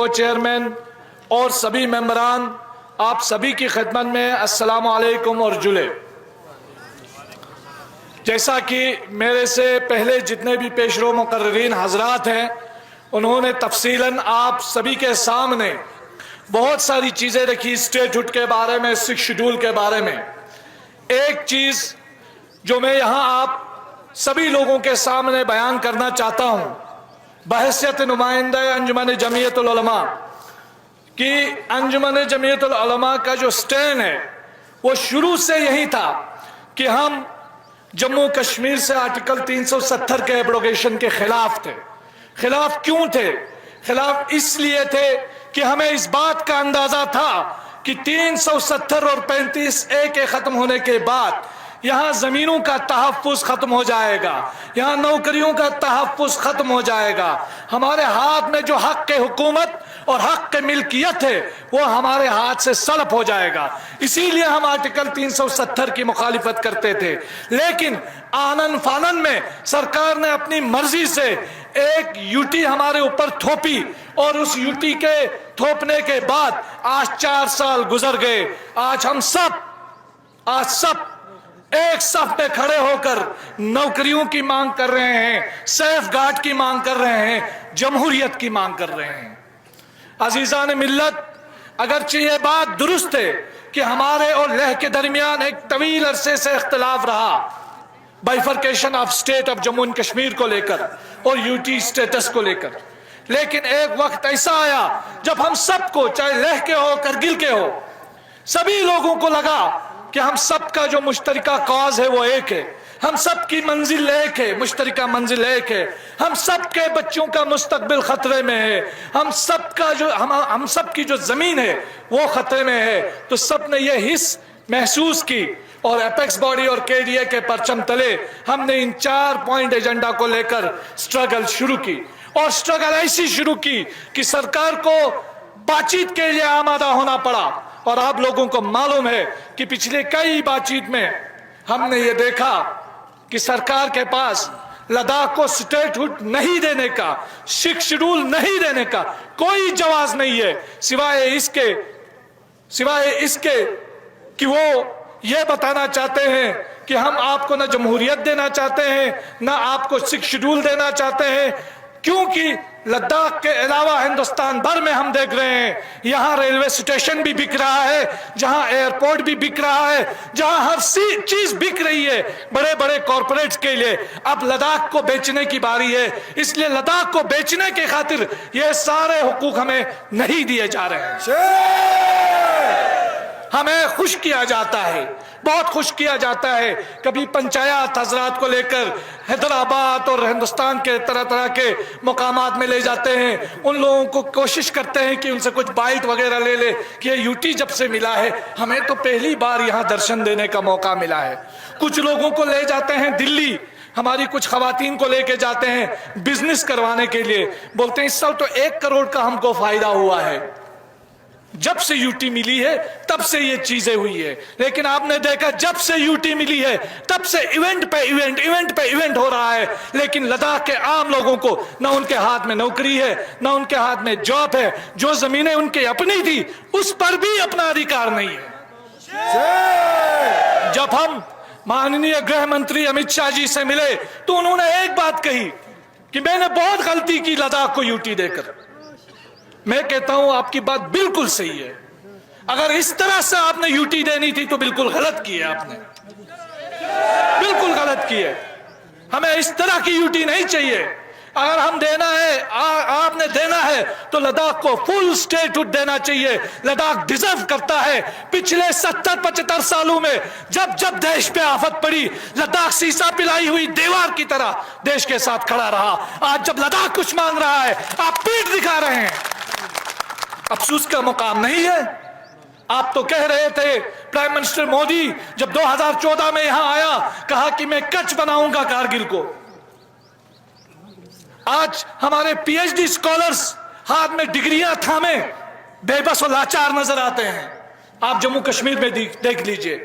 Chairman और सभी मेंबरान, आप सभी की खिदमत में अस्सलामु अलैकुम और जुले। जैसा कि मेरे से पहले जितने भी पेशरो मुकर्रीन हजरात हैं, उन्होंने तफसीलन आप सभी के सामने बहुत सारी चीज़ें रखी, स्टेटहुड के बारे में, 6 शेड्यूल के बारे में। एक चीज़ जो मैं यहाँ आप सभी लोगों के सामने बयान करना चाहता हूँ बहैसियत नुमाइंदा अंजुमन जमीयतुल उलमा कि अंजुमन जमीयतुल उलमा का जो स्टैंड है वो शुरू से यही था कि हम जम्मू कश्मीर से आर्टिकल 370 के एब्रोगेशन के खिलाफ थे। खिलाफ क्यों थे? खिलाफ इसलिए थे कि हमें इस बात का अंदाजा था कि 370 और 35A के खत्म होने के बाद यहाँ जमीनों का तहफ़्फ़ुज़ खत्म हो जाएगा, यहाँ नौकरियों का तहफ़्फ़ुज़ खत्म हो जाएगा, हमारे हाथ में जो हक के हुकूमत और हक के मिल्कियत है वो हमारे हाथ से सल्ब हो जाएगा। इसीलिए हम आर्टिकल 370 की मुखालिफत करते थे। लेकिन आनन फानन में सरकार ने अपनी मर्जी से एक यूटी हमारे ऊपर थोपी और उस यूटी के थोपने के बाद आज 4 साल गुजर गए। आज सब एक सफ में खड़े होकर नौकरियों की मांग कर रहे हैं, सेफ गार्ड की मांग कर रहे हैं, जमहूरियत की मांग कर रहे हैं। अजीजान मिल्लत, अगरचे ये बात दुरुस्त है कि हमारे और लेह के दरमियान एक तवील अरसे से इख्तिलाफ रहा, bifurcation of state of Jammu and Kashmir को लेकर और यूटी स्टेटस को लेकर। लेकिन एक वक्त ऐसा आया जब हम सबको, चाहे लेह के हो करगिल के हो, सभी लोगों को लगा कि हम सबका जो मुश्तरका कॉज है वो एक है, हम सबकी मंजिल एक है, मुश्तरका मंजिल एक है, हम सबके बच्चों का मुस्तकबिल खतरे में है, हम सबकी जो जमीन है वो खतरे में है। तो सब ने ये हिस्स महसूस की और एपेक्स बॉडी और केडीए के परचम तले हमने इन 4 पॉइंट एजेंडा को लेकर स्ट्रगल शुरू की। और स्ट्रगल ऐसी शुरू की कि सरकार को बातचीत के लिए आमादा होना पड़ा। और आप लोगों को मालूम है कि पिछले कई बातचीत में हमने ये देखा कि सरकार के पास लद्दाख को स्टेटहुड नहीं देने का, 6 शेड्यूल नहीं देने का कोई जवाब नहीं है, सिवाय इसके कि वो ये बताना चाहते हैं कि हम आपको ना जमहूरियत देना चाहते हैं, ना आपको 6 शेड्यूल देना चाहते हैं, क्योंकि लद्दाख के अलावा हिंदुस्तान भर में हम देख रहे हैं यहाँ रेलवे स्टेशन भी बिक रहा है, जहाँ एयरपोर्ट भी बिक रहा है, जहाँ हर चीज बिक रही है बड़े बड़े कॉरपोरेट्स के लिए। अब लद्दाख को बेचने की बारी है, इसलिए लद्दाख को बेचने के खातिर ये सारे हुकूक हमें नहीं दिए जा रहे हैं। हमें खुश किया जाता है, बहुत खुश किया जाता है। कभी पंचायत हजरात को लेकर हैदराबाद और हिंदुस्तान के तरह तरह के मुकामात में ले जाते हैं, उन लोगों को कोशिश करते हैं कि उनसे कुछ बाइट वगैरह ले ले कि ये यूटी जब से मिला है हमें तो पहली बार यहाँ दर्शन देने का मौका मिला है। कुछ लोगों को ले जाते हैं दिल्ली, हमारी कुछ खवातीन को लेके जाते हैं बिजनेस करवाने के लिए, बोलते हैं इस साल तो 1 करोड़ का हमको फायदा हुआ है। जब से यूटी मिली है तब से ये चीजें हुई है। लेकिन आपने देखा जब से यूटी मिली है तब से इवेंट पे इवेंट हो रहा है, लेकिन लद्दाख के आम लोगों को ना उनके हाथ में नौकरी है, ना उनके हाथ में जॉब है, जो जमीनें उनकी अपनी थी उस पर भी अपना अधिकार नहीं है। जब हम माननीय गृह मंत्री अमित शाह जी से मिले तो उन्होंने एक बात कही कि मैंने बहुत गलती की लद्दाख को यूटी देकर। मैं कहता हूं आपकी बात बिल्कुल सही है, अगर इस तरह से आपने यूटी देनी थी तो बिल्कुल गलत की है, आपने बिल्कुल गलत की है। हमें इस तरह की यूटी नहीं चाहिए। अगर हम देना है, आपने देना है तो लद्दाख को फुल स्टेटहुड देना चाहिए। लद्दाख डिजर्व करता है। पिछले 70-75 सालों में जब जब देश पे आफत पड़ी, लद्दाख शीशा पिलाई हुई दीवार की तरह देश के साथ खड़ा रहा। आज जब लद्दाख कुछ मांग रहा है आप पीठ दिखा रहे हैं। अफसोस का मुकाम नहीं है। आप तो कह रहे थे, प्राइम मिनिस्टर मोदी जब 2014 में यहां आया कहा कि मैं कच्छ बनाऊंगा कारगिल को। आज हमारे पीएचडी स्कॉलर्स हाथ में डिग्रियां थामे बेबस और लाचार नजर आते हैं। आप जम्मू कश्मीर में देख लीजिए,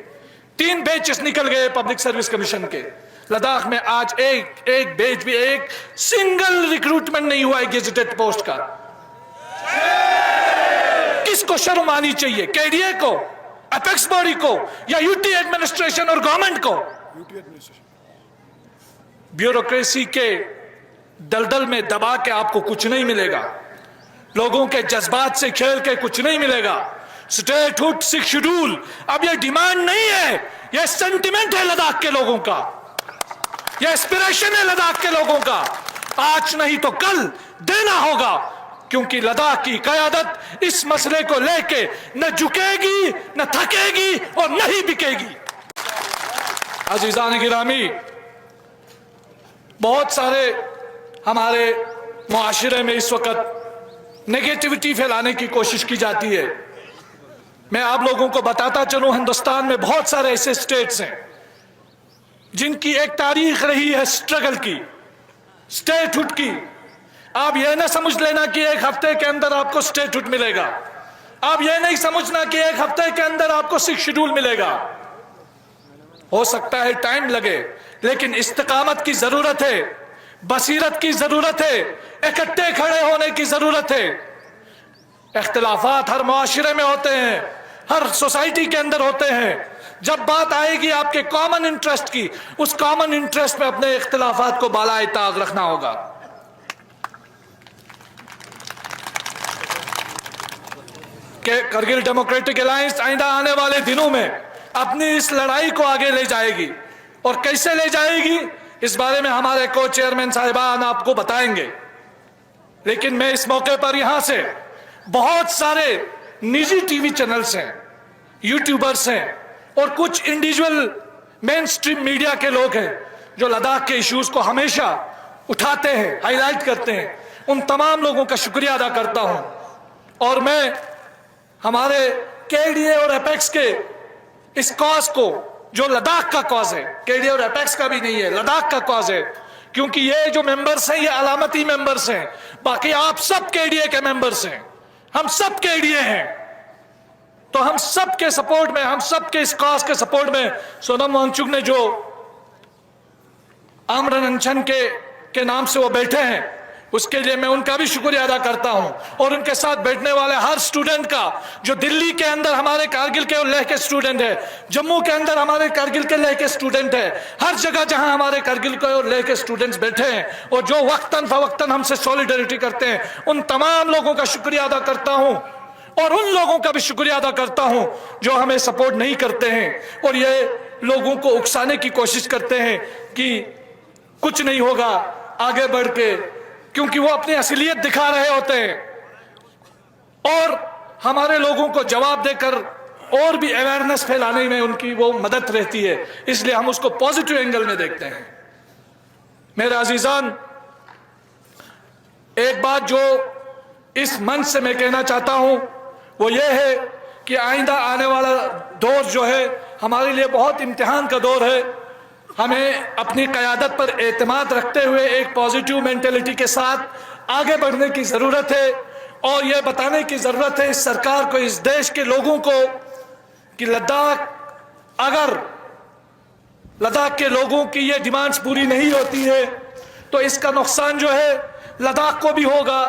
3 बैचेस निकल गए पब्लिक सर्विस कमीशन के। लद्दाख में आज एक बैच भी, एक सिंगल रिक्रूटमेंट नहीं हुआ है गेजेटेड पोस्ट का। किसको शर्म आनी चाहिए, केडीए को, एपेक्स बॉडी को, या यूटी एडमिनिस्ट्रेशन और गवर्नमेंट को? ब्यूरोक्रेसी के दलदल में दबा के आपको कुछ नहीं मिलेगा, लोगों के जज्बात से खेल के कुछ नहीं मिलेगा। स्टेटहुड 6 शेड्यूल अब ये डिमांड नहीं है, ये सेंटिमेंट है लद्दाख के लोगों का, ये एस्पिरेशन है लद्दाख के लोगों का। आज नहीं तो कल देना होगा, क्योंकि लद्दाख की कयादत इस मसले को लेके न झुकेगी, न थकेगी और न ही बिकेगी। अजीजान गिरामी, बहुत सारे हमारे मुआशरे में इस वक्त नेगेटिविटी फैलाने की कोशिश की जाती है। मैं आप लोगों को बताता चलूं, हिंदुस्तान में बहुत सारे ऐसे स्टेट्स हैं जिनकी एक तारीख रही है स्ट्रगल की, स्टेटहुड की। आप यह ना समझ लेना कि एक हफ्ते के अंदर आपको स्टेटहुड मिलेगा, आप यह नहीं समझना कि एक हफ्ते के अंदर आपको 6 शेड्यूल मिलेगा। हो सकता है टाइम लगे, लेकिन इस्तिकामत की जरूरत है, बसीरत की जरूरत है, इकट्ठे खड़े होने की जरूरत है। इख्तिलाफात हर मुआशरे में होते हैं, हर सोसाइटी के अंदर होते हैं। जब बात आएगी आपके कॉमन इंटरेस्ट की, उस कॉमन इंटरेस्ट में अपने इख्तिलाफात को बालाए ताक रखना होगा। कि करगिल डेमोक्रेटिक अलायंस आइंदा आने वाले दिनों में अपनी इस लड़ाई को आगे ले जाएगी, और कैसे ले जाएगी इस बारे में हमारे को चेयरमैन साहिबान आपको बताएंगे। लेकिन मैं इस मौके पर यहां से बहुत सारे निजी टीवी चैनल्स हैं, यूट्यूबर्स हैं और कुछ इंडिविजुअल मेन स्ट्रीम मीडिया के लोग हैं जो लद्दाख के इश्यूज को हमेशा उठाते हैं, हाईलाइट करते हैं, उन तमाम लोगों का शुक्रिया अदा करता हूं। और मैं हमारे केडीए और एपेक्स के इस कॉज को, जो लद्दाख का कॉज है, केडीए और एपेक्स का भी नहीं है, लद्दाख का कॉज है, क्योंकि ये जो मेंबर्स हैं ये अलामती मेंबर्स हैं, बाकी आप सब केडीए के मेंबर्स हैं, हम सब केडीए हैं। तो हम सब के सपोर्ट में, हम सब के इस कॉज के सपोर्ट में सोनम वांगचुक ने जो आमरण अनशन के नाम से वो बैठे हैं, उसके लिए मैं उनका भी शुक्रिया अदा करता हूं। और उनके साथ बैठने वाले हर स्टूडेंट का, जो दिल्ली के अंदर हमारे कारगिल के और लेह के स्टूडेंट है, जम्मू के अंदर हमारे कारगिल के लेह के स्टूडेंट है, हर जगह जहां हमारे कारगिल के और लेह के स्टूडेंट्स बैठे हैं और जो वक्तन फवक्तन हमसे सॉलिडरिटी करते हैं, उन तमाम लोगों का शुक्रिया अदा करता हूं। और उन लोगों का भी शुक्रिया अदा करता हूं जो हमें सपोर्ट नहीं करते हैं और ये लोगों को उकसाने की कोशिश करते हैं कि कुछ नहीं होगा आगे बढ़ के, क्योंकि वो अपनी असलियत दिखा रहे होते हैं और हमारे लोगों को जवाब देकर और भी अवेयरनेस फैलाने में उनकी वो मदद रहती है। इसलिए हम उसको पॉजिटिव एंगल में देखते हैं। मेरे अजीजान, एक बात जो इस मंच से मैं कहना चाहता हूं वो ये है कि आइंदा आने वाला दौर जो है हमारे लिए बहुत इम्तिहान का दौर है। हमें अपनी क़यादत पर एतमाद रखते हुए एक पॉजिटिव मेंटेलिटी के साथ आगे बढ़ने की ज़रूरत है और यह बताने की ज़रूरत है इस सरकार को, इस देश के लोगों को, कि अगर लद्दाख के लोगों की ये डिमांड्स पूरी नहीं होती है तो इसका नुकसान जो है लद्दाख को भी होगा।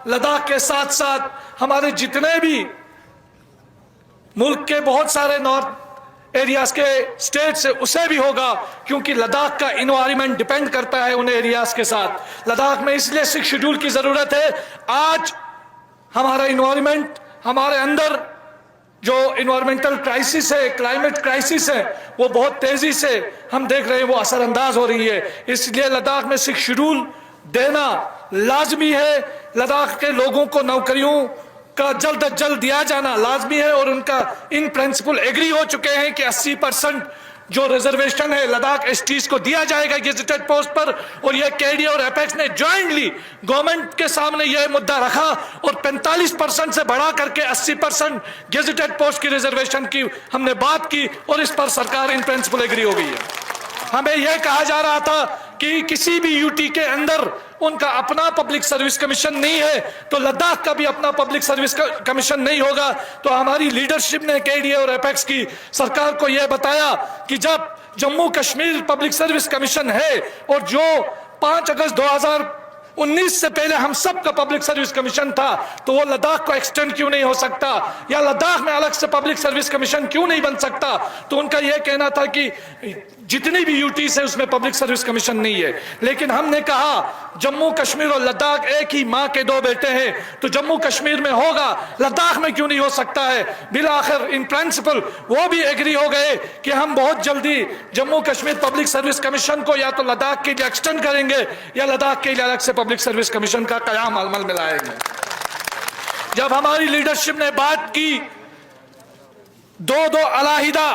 लद्दाख के साथ साथ हमारे जितने भी मुल्क के बहुत सारे नॉर्थ एरियाज के स्टेट से उसे भी होगा, क्योंकि लद्दाख का इन्वायरमेंट डिपेंड करता है उन एरियाज के साथ। लद्दाख में इसलिए 6 शेड्यूल की जरूरत है। आज हमारा इन्वायरमेंट, हमारे अंदर जो इन्वायरमेंटल क्राइसिस है, क्लाइमेट क्राइसिस है, वो बहुत तेजी से हम देख रहे हैं वो असरअंदाज हो रही है। इसलिए लद्दाख में 6 शेड्यूल देना लाजमी है। लद्दाख के लोगों को नौकरियों का जल्द अज जल्द दिया जाना लाजमी है और उनका इन प्रिंसिपल एग्री हो चुके हैं कि 80% जो रिजर्वेशन है लद्दाख एसटीज को दिया जाएगा गेजेटेड पोस्ट पर। और यह केडीए और एपेक्स ने ज्वाइंटली गवर्नमेंट के सामने यह मुद्दा रखा और 45% से बढ़ा करके 80% गेजेटेड पोस्ट की रिजर्वेशन की हमने बात की और इस पर सरकार इन प्रिंसिपल एग्री हो गई है। हमें यह कहा जा रहा था कि किसी भी यूटी के अंदर उनका अपना पब्लिक सर्विस कमीशन नहीं है तो लद्दाख का भी अपना पब्लिक सर्विस कमीशन नहीं होगा। तो हमारी लीडरशिप ने केडीए और एपेक्स की सरकार को यह बताया कि जब Jammu Kashmir public service commission है और जो 5 अगस्त 19 से पहले हम सब का पब्लिक सर्विस कमीशन था, तो वो लद्दाख को एक्सटेंड क्यों नहीं हो सकता, या लद्दाख में अलग से पब्लिक सर्विस कमीशन क्यों नहीं बन सकता। तो उनका यह कहना था कि जितनी भी यूटीज है उसमें पब्लिक सर्विस कमीशन नहीं है। लेकिन हमने कहा जम्मू कश्मीर और लद्दाख एक ही माँ के दो बेटे हैं, तो जम्मू कश्मीर में होगा, लद्दाख में क्यों नहीं हो सकता है। बिला आखिर इन प्रिंसिपल वो भी एग्री हो गए कि हम बहुत जल्दी Jammu Kashmir public service commission को या तो लद्दाख के लिए एक्सटेंड करेंगे या लद्दाख के लिए अलग से पब्लिक सर्विस कमीशन का कयाम अमल में लाएंगे। जब हमारी लीडरशिप ने बात की दो अलहदा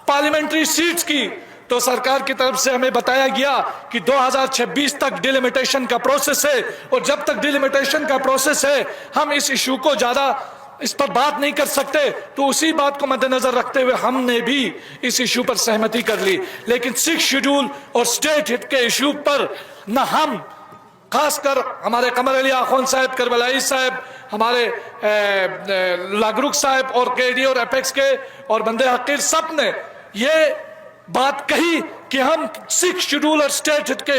पार्लियामेंट्री सीट्स की, तो सरकार की तरफ से हमें बताया गया कि 2026 तक डिलिमिटेशन का प्रोसेस है, और जब तक डिलिमिटेशन का प्रोसेस है हम इस इशू को ज्यादा इस पर बात नहीं कर सकते। तो उसी बात को मद्देनजर रखते हुए हमने भी इस इशू पर सहमति कर ली। लेकिन 6 शेड्यूल और स्टेट हिट के इशू पर न हम, खासकर हमारे कमर अली आखोन साहब, करबलाई साहब, हमारे लागरुक साहब और केडी और एपेक्स के और बंदे हकीर सब ने ये बात कही कि हम 6 शेड्यूल और स्टेट हिट के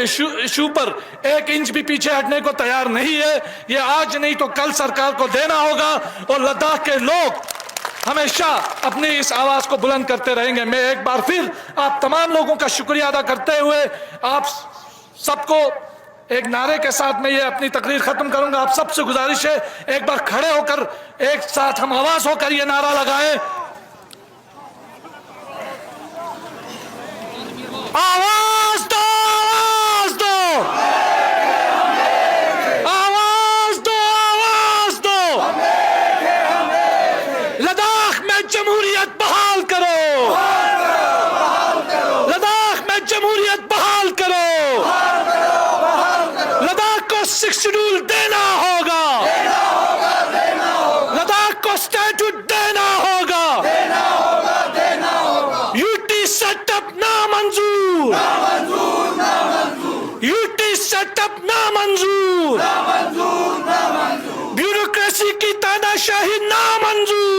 इशू पर 1 इंच भी पीछे हटने को तैयार नहीं है। ये आज नहीं तो कल सरकार को देना होगा, और लद्दाख के लोग हमेशा अपनी इस आवाज को बुलंद करते रहेंगे। मैं एक बार फिर आप तमाम लोगों का शुक्रिया अदा करते हुए आप सबको एक नारे के साथ मैं ये अपनी तकरीर खत्म करूंगा। आप सबसे गुजारिश है एक बार खड़े होकर एक साथ हम आवाज होकर ये नारा लगाएं, आवाज दो, आवाज दो, आवाज दो, आवाज दो, लद्दाख में जमहूरियत बहाल करो, लद्दाख में जमहूरियत बहाल करो, लद्दाख को 6 शेड्यूल देना होगा, लद्दाख को स्टैट्यूट देना होगा, यूटी सेटअप नामंजूर, यूटी सेटअप नामंजूर, ब्यूरोक्रेसी की तानाशाही नामंजूर।